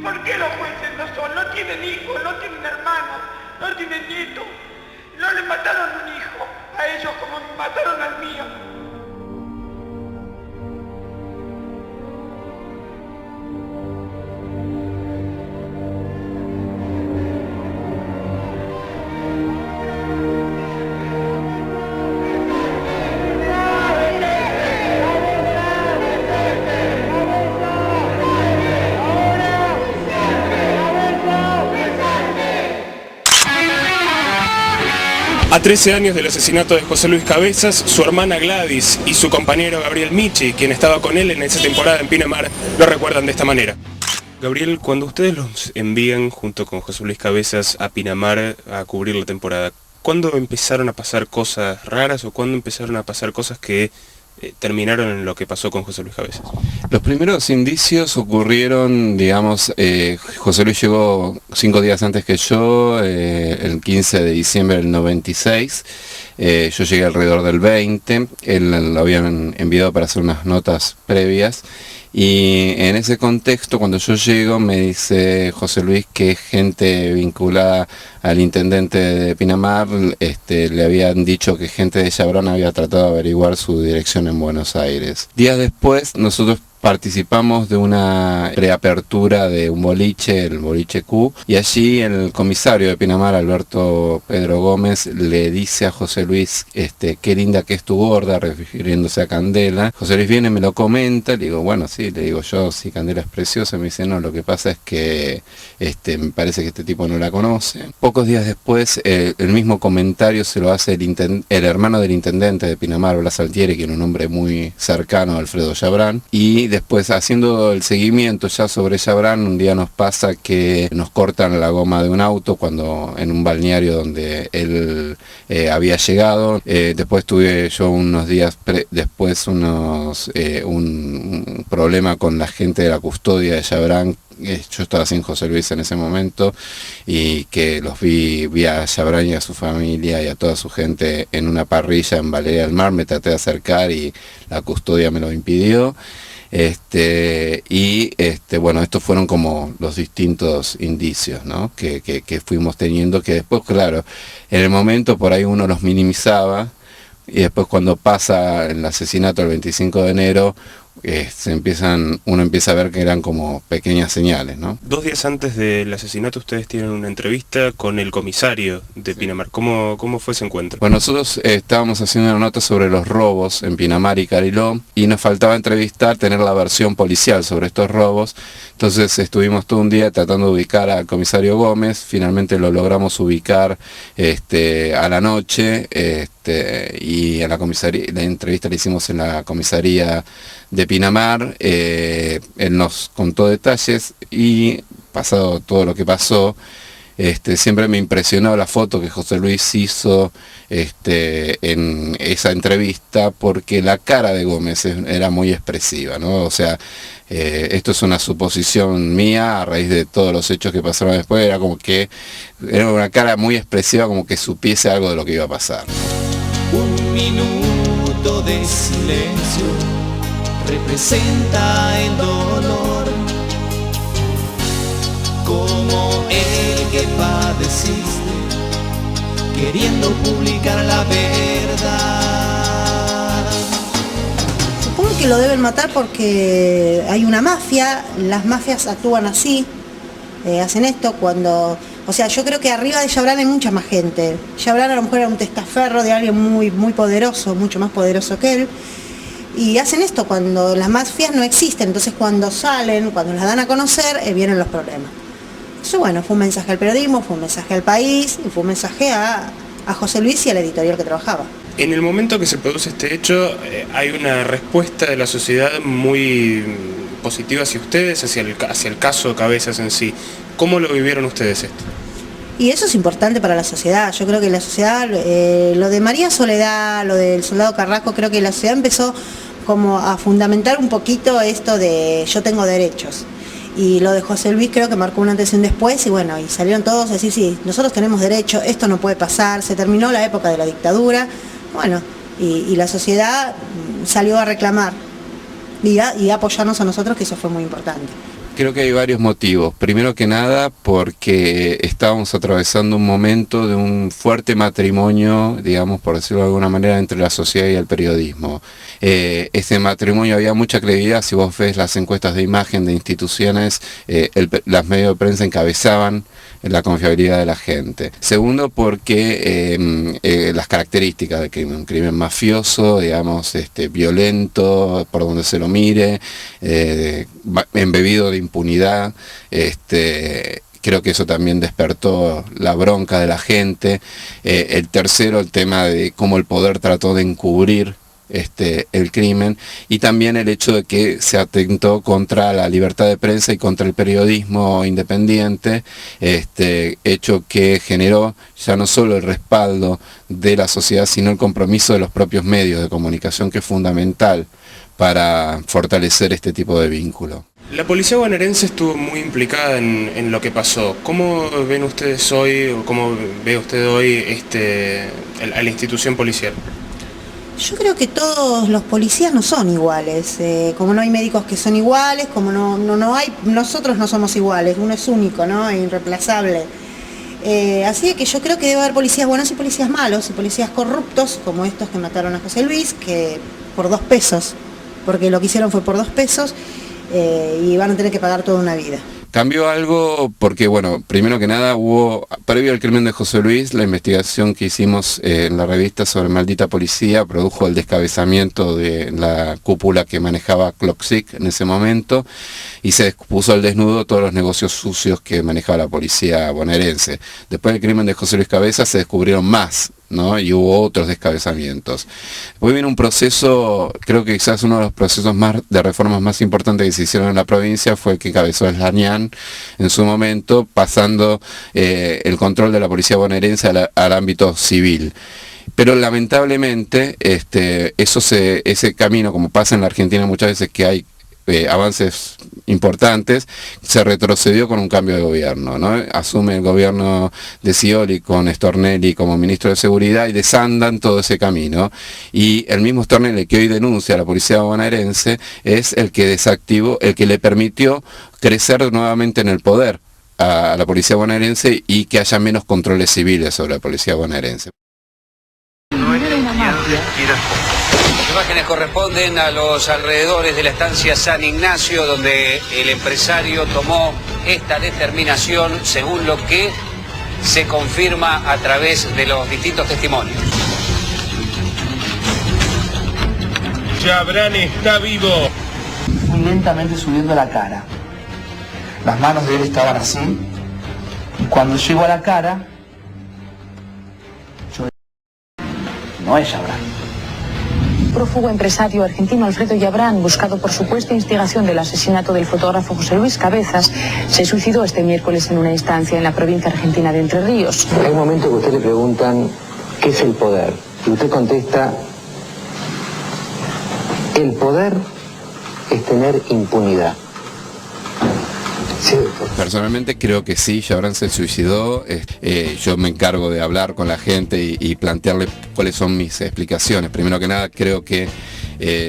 ¿Por qué los jueces no tienen hijos, no tienen hermanos, no tienen nietos? No le mataron un hijo a ellos como me mataron al mío. A 13 años del asesinato de José Luis Cabezas, su hermana Gladys y su compañero Gabriel Michi, quien estaba con él en esa temporada en Pinamar, lo recuerdan de esta manera. Gabriel, cuando ustedes los envían junto con José Luis Cabezas a Pinamar a cubrir la temporada, ¿cuándo empezaron a pasar cosas raras o cuándo empezaron a pasar cosas que terminaron en lo que pasó con José Luis Cabezas? Los primeros indicios ocurrieron, digamos, José Luis llegó 5 días antes que yo, el 15 de diciembre del 96, yo llegué alrededor del 20, él lo habían enviado para hacer unas notas previas, y en ese contexto, cuando yo llego, me dice José Luis que gente vinculada al intendente de Pinamar le habían dicho que gente de Chabrán había tratado de averiguar su dirección en Buenos Aires. Días después, nosotros participamos de una preapertura de un boliche, el boliche Q, y allí el comisario de Pinamar, Alberto Pedro Gómez, le dice a José Luis, qué linda que es tu gorda, refiriéndose a Candela. José Luis viene, me lo comenta, le digo, bueno, sí, le digo yo, sí, Candela es preciosa. Me dice, no, lo que pasa es que me parece que este tipo no la conoce. Pocos días después, el mismo comentario se lo hace el hermano del intendente de Pinamar, Blas Altieri, que era un hombre muy cercano a Alfredo Chabrán, y después, haciendo el seguimiento ya sobre Chabrán, un día nos pasa que nos cortan la goma de un auto cuando en un balneario donde él había llegado. Después tuve yo unos días después un problema con la gente de la custodia de Chabrán. Yo estaba sin José Luis en ese momento y que los vi a Chabrán y a su familia y a toda su gente en una parrilla en Valeria del Mar. Me traté de acercar y la custodia me lo impidió. Bueno, estos fueron como los distintos indicios, ¿no? que fuimos teniendo, que después, claro, en el momento por ahí uno los minimizaba y después cuando pasa el asesinato el 25 de enero, uno empieza a ver que eran como pequeñas señales, ¿no? 2 días antes del asesinato ustedes tienen una entrevista con el comisario de Pinamar. ¿Cómo fue ese encuentro? Bueno, nosotros estábamos haciendo una nota sobre los robos en Pinamar y Cariló y nos faltaba entrevistar, tener la versión policial sobre estos robos. Entonces estuvimos todo un día tratando de ubicar al comisario Gómez. Finalmente lo logramos ubicar a la noche y a la comisaría. La entrevista la hicimos en la comisaría de Pinamar. Él nos contó detalles y pasado todo lo que pasó, siempre me impresionó la foto que José Luis hizo en esa entrevista, porque la cara de Gómez era muy expresiva, ¿no? O sea, esto es una suposición mía a raíz de todos los hechos que pasaron después. Era como que era una cara muy expresiva, como que supiese algo de lo que iba a pasar. Un minuto de silencio representa el dolor, como el que padeciste queriendo publicar la verdad. Supongo que lo deben matar porque hay una mafia, las mafias actúan así, hacen esto cuando... O sea, yo creo que arriba de Chabrán hay mucha más gente. Chabrán a lo mejor era un testaferro de alguien muy, muy poderoso, mucho más poderoso que él. Y hacen esto cuando las mafias no existen. Entonces cuando salen, cuando las dan a conocer, vienen los problemas. Eso, bueno, fue un mensaje al periodismo, fue un mensaje al país y fue un mensaje a José Luis y a la editorial que trabajaba. En el momento que se produce este hecho, hay una respuesta de la sociedad muy positiva hacia ustedes, hacia el caso Cabezas en sí. ¿Cómo lo vivieron ustedes esto? Y eso es importante para la sociedad. Yo creo que la sociedad, lo de María Soledad, lo del soldado Carrasco, creo que la sociedad empezó como a fundamentar un poquito esto de yo tengo derechos. Y lo de José Luis creo que marcó un antes y un después, y bueno, y salieron todos a decir, sí, nosotros tenemos derecho, esto no puede pasar, se terminó la época de la dictadura, bueno, y la sociedad salió a reclamar y a apoyarnos a nosotros, que eso fue muy importante. Creo que hay varios motivos. Primero que nada porque estábamos atravesando un momento de un fuerte matrimonio, digamos, por decirlo de alguna manera, entre la sociedad y el periodismo. Ese matrimonio había mucha credibilidad. Si vos ves las encuestas de imagen de instituciones, las medios de prensa encabezaban la confiabilidad de la gente. Segundo, porque las características del crimen, un crimen mafioso, digamos, violento, por donde se lo mire, embebido de impunidad, creo que eso también despertó la bronca de la gente. El tercero, el tema de cómo el poder trató de encubrir el crimen, y también el hecho de que se atentó contra la libertad de prensa y contra el periodismo independiente, hecho que generó ya no solo el respaldo de la sociedad, sino el compromiso de los propios medios de comunicación, que es fundamental para fortalecer este tipo de vínculo. La policía bonaerense estuvo muy implicada en lo que pasó. ¿Cómo ven ustedes hoy, o cómo ve usted hoy a la institución policial? Yo creo que todos los policías no son iguales, como no hay médicos que son iguales, como no hay, nosotros no somos iguales, uno es único, ¿no? E irreemplazable. Así que yo creo que debe haber policías buenos y policías malos, y policías corruptos, como estos que mataron a José Luis, que por 2 pesos, porque lo que hicieron fue por 2 pesos, y van a tener que pagar toda una vida. Cambió algo porque, bueno, primero que nada hubo, previo al crimen de José Luis, la investigación que hicimos en la revista sobre Maldita Policía produjo el descabezamiento de la cúpula que manejaba Cloxic en ese momento, y se puso al desnudo todos los negocios sucios que manejaba la policía bonaerense. Después del crimen de José Luis Cabezas se descubrieron más, ¿no? Y hubo otros descabezamientos. Después viene un proceso, creo que quizás uno de los procesos de reformas más importantes que se hicieron en la provincia fue el que encabezó Slañán en su momento, pasando el control de la policía bonaerense al ámbito civil. Pero lamentablemente ese camino, como pasa en la Argentina muchas veces, que hay avances importantes, se retrocedió con un cambio de gobierno, ¿no? Asume el gobierno de Scioli con Stornelli como ministro de Seguridad y desandan todo ese camino, y el mismo Stornelli que hoy denuncia a la policía bonaerense es el que desactivó, el que le permitió crecer nuevamente en el poder a la policía bonaerense y que haya menos controles civiles sobre la policía bonaerense. Las imágenes corresponden a los alrededores de la estancia San Ignacio, donde el empresario tomó esta determinación, según lo que se confirma a través de los distintos testimonios. Chabrán está vivo. Muy lentamente subiendo la cara. Las manos de él estaban así, y cuando llegó a la cara, yo no es Chabrán. Prófugo empresario argentino Alfredo Yabrán, buscado por supuesta instigación del asesinato del fotógrafo José Luis Cabezas, se suicidó este miércoles en una instancia en la provincia argentina de Entre Ríos. Hay un momento que usted le preguntan ¿qué es el poder? Y usted contesta: el poder es tener impunidad. Personalmente creo que sí, Chabrán se suicidó. Yo me encargo de hablar con la gente y plantearle cuáles son mis explicaciones. Primero que nada, creo que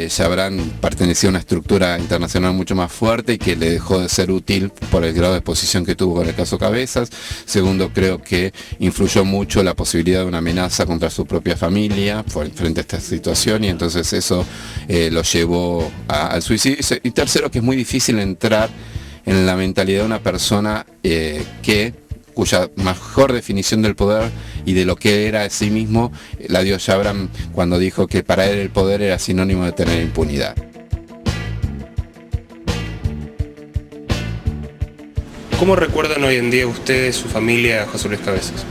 Chabrán pertenecía a una estructura internacional mucho más fuerte y que le dejó de ser útil por el grado de exposición que tuvo con el caso Cabezas. Segundo, creo que influyó mucho la posibilidad de una amenaza contra su propia familia frente a esta situación, y entonces eso lo llevó al suicidio. Y tercero, que es muy difícil entrar en la mentalidad de una persona cuya mejor definición del poder y de lo que era a sí mismo la dio Chabrán cuando dijo que para él el poder era sinónimo de tener impunidad. ¿Cómo recuerdan hoy en día ustedes, su familia, a José Luis Cabezas?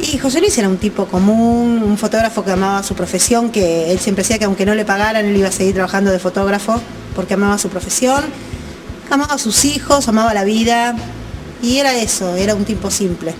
Y José Luis era un tipo común, un fotógrafo que amaba su profesión, que él siempre decía que aunque no le pagaran, él iba a seguir trabajando de fotógrafo porque amaba su profesión. Amaba a sus hijos, amaba la vida, y era eso, era un tipo simple.